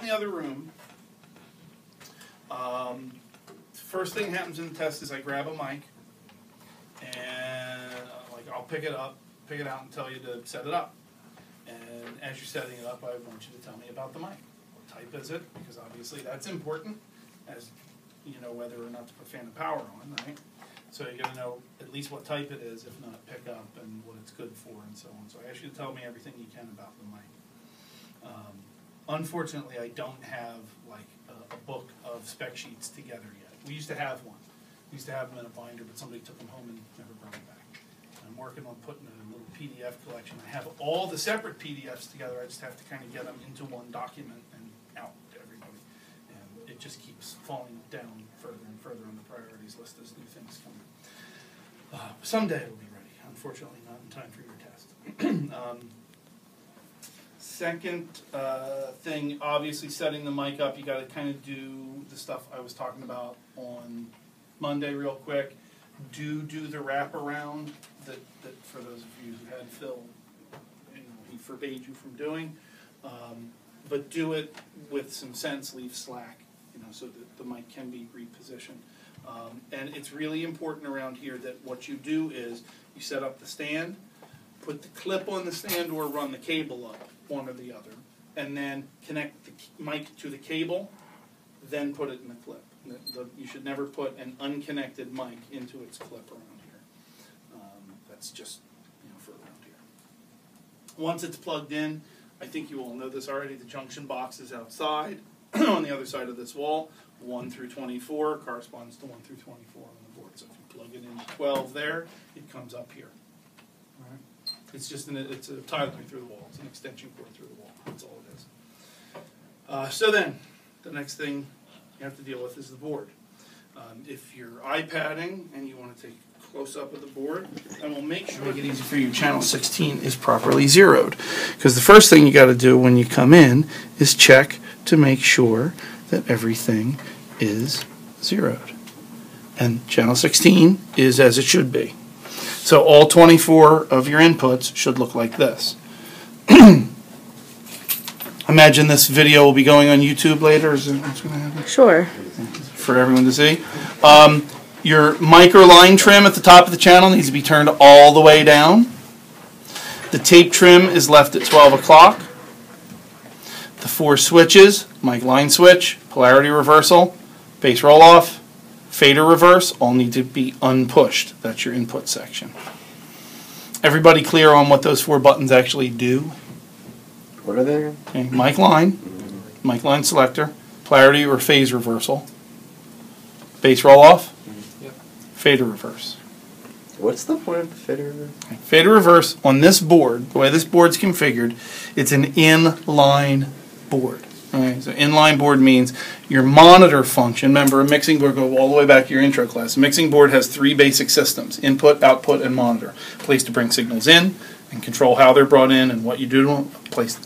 in the other room. First thing happens in the test is I grab a mic, and like I'll pick it out, and tell you to set it up. And as you're setting it up, I want you to tell me about the mic. What type is it? Because obviously that's important, as you know whether or not to put fan and power on, right? So you're going to know at least what type it is, if not pick up, and what it's good for, and so on. So I ask you to tell me everything you can about the mic. Unfortunately, I don't have like a book of spec sheets together yet. We used to have one. We used to have them in a binder, but somebody took them home and never brought them back. And I'm working on putting a little PDF collection. I have all the separate PDFs together. I just have to kind of get them into one document and out to everybody. And it just keeps falling down further and further on the priorities list as new things come. Someday it'll be ready. Unfortunately, not in time for your test. Second thing, obviously setting the mic up, you got to kind of do the stuff I was talking about on Monday real quick. Do the wraparound that for those of you who had Phil, he forbade you from doing. But do it with some sense, leave slack, so that the mic can be repositioned. And it's really important around here that what you do is you set up the stand, put the clip on the stand or run the cable up, one or the other, and then connect the mic to the cable, then put it in the clip. You should never put an unconnected mic into its clip around here. That's just for around here. Once it's plugged in, I think you all know this already, the junction box is outside on the other side of this wall. 1 through 24 corresponds to 1 through 24 on the board. So if you plug it into 12 there, it comes up here. All right. It's just it's a tie line through the wall. It's an extension cord through the wall. That's all it is. So then, the next thing you have to deal with is the board. If you're iPadding and you want to take a close-up of the board, then we'll make it easy for you. Channel 16 is properly zeroed. Because the first thing you got to do when you come in is check to make sure that everything is zeroed. And channel 16 is as it should be. So all 24 of your inputs should look like this. Imagine this video will be going on YouTube later. Is that what's going to happen? Sure. For everyone to see. Your mic or line trim at the top of the channel needs to be turned all the way down. The tape trim is left at 12 o'clock. The 4 switches, mic line switch, polarity reversal, bass roll-off, fader reverse, all need to be unpushed. That's your input section. Everybody clear on what those 4 buttons actually do? What are they? Okay, mic line selector, polarity or phase reversal, bass roll-off, fader reverse. What's the point of the fader reverse? Okay. Fader reverse on this board, the way this board's configured, it's an inline board. Right, so inline board means your monitor function. Remember, a mixing board, go all the way back to your intro class. A mixing board has 3 basic systems: input, output, and monitor. A place to bring signals in and control how they're brought in and what you do to them.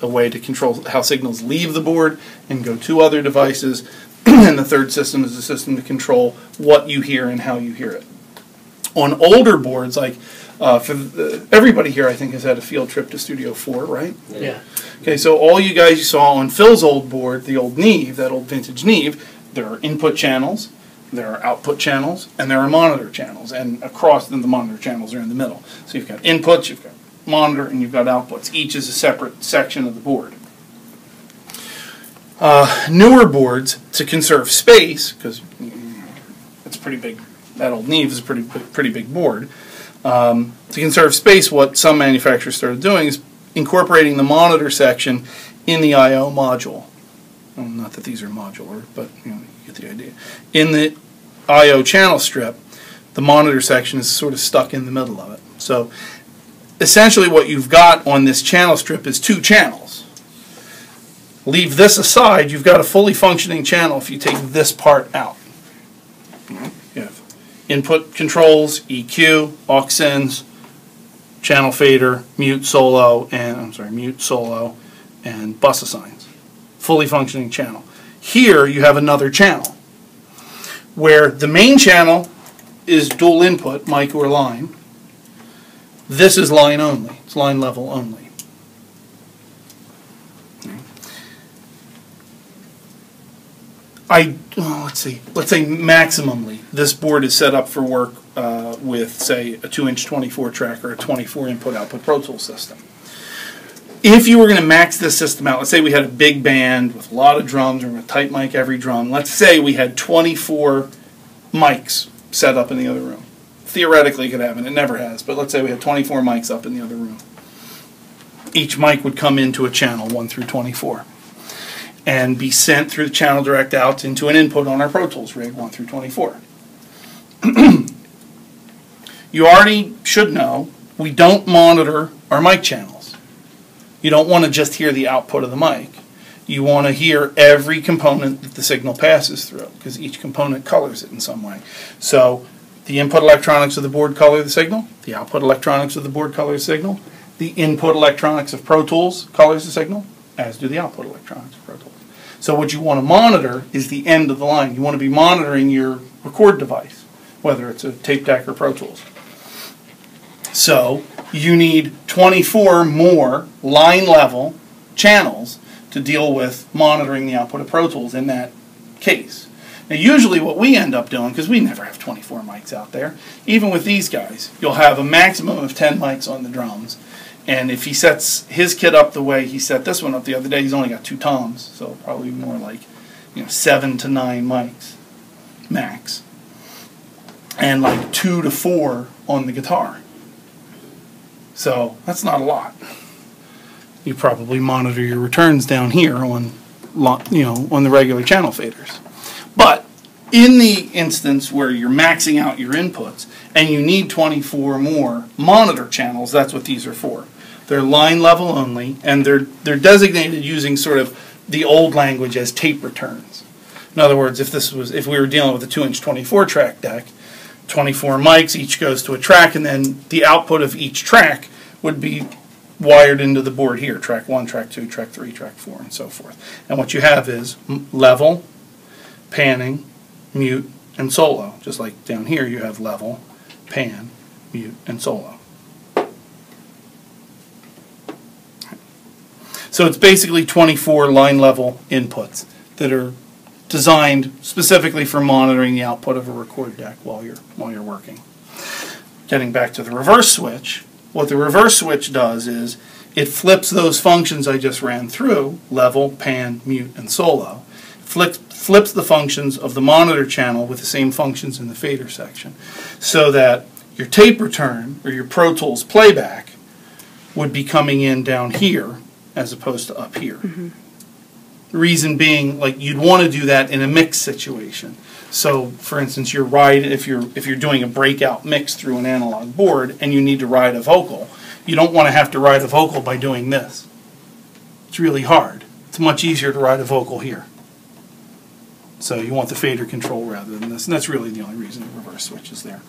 A way to control how signals leave the board and go to other devices. And the third system is a system to control what you hear and how you hear it. On older boards, like everybody here, I think, has had a field trip to Studio 4, right? Yeah. Okay, so all you guys you saw on Phil's old board, the old Neve, that old vintage Neve, there are input channels, there are output channels, and there are monitor channels. And across them, the monitor channels are in the middle. So you've got inputs, you've got monitor, and you've got outputs. Each is a separate section of the board. Newer boards, to conserve space, because it's pretty big, that old Neve is a pretty big board. To conserve space, what some manufacturers started doing is incorporating the monitor section in the I/O module. Well, not that these are modular, but you get the idea. In the I/O channel strip, the monitor section is sort of stuck in the middle of it. So essentially what you've got on this channel strip is 2 channels. Leave this aside, you've got a fully functioning channel if you take this part out. You have input controls, EQ, aux-ins, channel fader, mute solo, and bus assigns. Fully functioning channel. Here you have another channel where the main channel is dual input, mic or line. This is line only. It's line level only. let's say maximally, this board is set up for work with, say, a 2-inch 24 track or a 24 input-output Pro Tools system. If you were going to max this system out, let's say we had a big band with a lot of drums, or a tight mic every drum. Let's say we had 24 mics set up in the other room. Theoretically, it could happen. It never has, but let's say we had 24 mics up in the other room. Each mic would come into a channel 1 through 24 and be sent through the channel direct out into an input on our Pro Tools rig 1 through 24. You already should know we don't monitor our mic channels. You don't want to just hear the output of the mic. You want to hear every component that the signal passes through, because each component colors it in some way. So the input electronics of the board color the signal, the output electronics of the board color the signal, the input electronics of Pro Tools colors the signal, as do the output electronics of Pro Tools. So what you want to monitor is the end of the line. You want to be monitoring your record device, whether it's a tape deck or Pro Tools. So you need 24 more line-level channels to deal with monitoring the output of Pro Tools in that case. Now usually what we end up doing, because we never have 24 mics out there, even with these guys, you'll have a maximum of 10 mics on the drums. And if he sets his kit up the way he set this one up the other day, he's only got 2 toms, so probably more like 7 to 9 mics max. And like 2 to 4 on the guitar. So that's not a lot. You probably monitor your returns down here on, on the regular channel faders. But in the instance where you're maxing out your inputs and you need 24 more monitor channels, that's what these are for. They're line level only, and they're designated using sort of the old language as tape returns. In other words, if we were dealing with a 2-inch 24 track deck, 24 mics, each goes to a track, and then the output of each track would be wired into the board here, track 1, track 2, track 3, track 4, and so forth. And what you have is level, panning, mute, and solo. Just like down here you have level, pan, mute, and solo. So it's basically 24 line level inputs that are designed specifically for monitoring the output of a record deck while you're working. Getting back to the reverse switch, what the reverse switch does is it flips those functions I just ran through, level, pan, mute, and solo, flips the functions of the monitor channel with the same functions in the fader section, so that your tape return or your Pro Tools playback would be coming in down here as opposed to up here. Mm-hmm. The reason being, like, you'd want to do that in a mix situation. So, for instance, if you're doing a breakout mix through an analog board and you need to ride a vocal, you don't want to have to ride a vocal by doing this. It's really hard. It's much easier to ride a vocal here. So you want the fader control rather than this, and that's really the only reason the reverse switch is there.